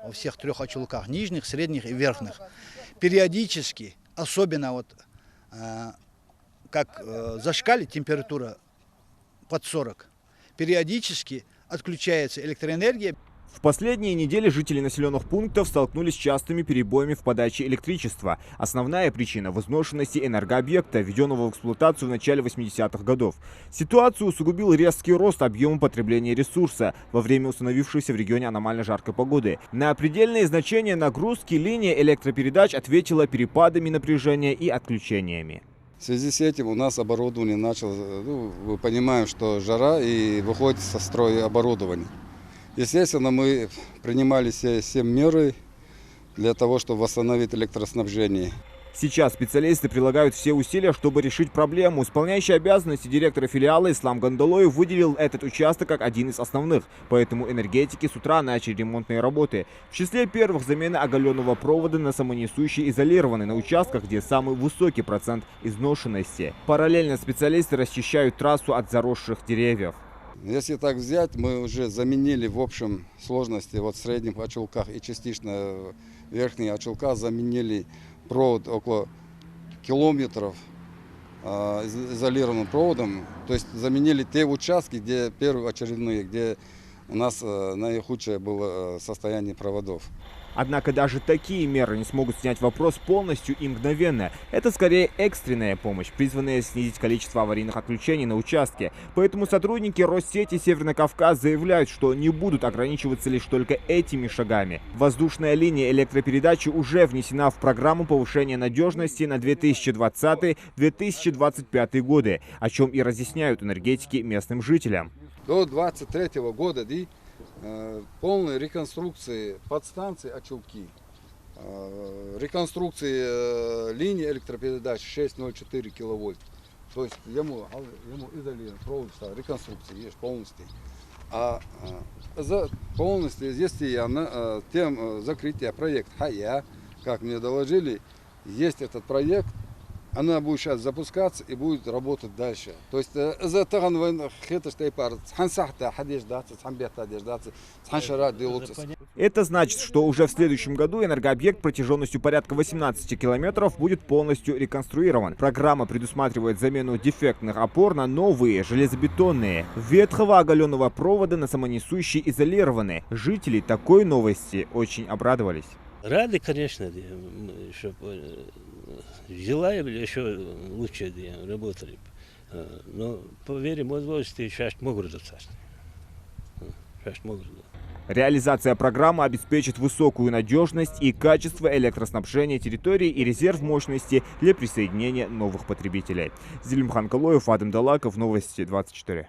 во всех 3 очелках, нижних, средних и верхних. Периодически, особенно вот как зашкалит температура под 40, периодически отключается электроэнергия. В последние недели жители населенных пунктов столкнулись с частыми перебоями в подаче электричества. Основная причина – в изношенности энергообъекта, введенного в эксплуатацию в начале 80-х годов. Ситуацию усугубил резкий рост объема потребления ресурса во время установившейся в регионе аномально жаркой погоды. На предельные значения нагрузки линия электропередач ответила перепадами напряжения и отключениями. В связи с этим у нас оборудование начало, мы понимаем, что жара и выходит со строя оборудование. Естественно, мы принимали все меры для того, чтобы восстановить электроснабжение. Сейчас специалисты прилагают все усилия, чтобы решить проблему. Исполняющий обязанности директора филиала Ислам Гандалоев выделил этот участок как один из основных. Поэтому энергетики с утра начали ремонтные работы. В числе первых замена оголенного провода на самонесущий изолированный на участках, где самый высокий процент изношенности. Параллельно специалисты расчищают трассу от заросших деревьев. Если так взять, мы уже заменили в общем сложности вот в средних очелках и частично верхних очелках заменили провод около километров изолированным проводом. То есть заменили те участки, где первоочередные, где у нас наихудшее было состояние проводов. Однако даже такие меры не смогут снять вопрос полностью и мгновенно. Это скорее экстренная помощь, призванная снизить количество аварийных отключений на участке. Поэтому сотрудники Россети Северный Кавказ заявляют, что не будут ограничиваться лишь только этими шагами. Воздушная линия электропередачи уже внесена в программу повышения надежности на 2020-2025 годы, о чем и разъясняют энергетики местным жителям. До 2023 года полной реконструкции подстанций очелки, реконструкции линии электропередач 6,04 киловольт. То есть ему изолирован провод, реконструкция есть полностью. А полностью здесь тем закрытие проект ХАЯ, как мне доложили, есть этот проект. Она будет сейчас запускаться и будет работать дальше. То есть это значит, что уже в следующем году энергообъект протяженностью порядка 18 километров будет полностью реконструирован. Программа предусматривает замену дефектных опор на новые железобетонные. Ветхого оголенного провода на самонесущий изолированы. Жители такой новости очень обрадовались. Рады, конечно, желаем еще лучше работали. Но по вере возможности сейчас могут достаточно. Реализация программы обеспечит высокую надежность и качество электроснабжения территории и резерв мощности для присоединения новых потребителей. Зелимхан Калоев, Адам Далаков, Новости 24.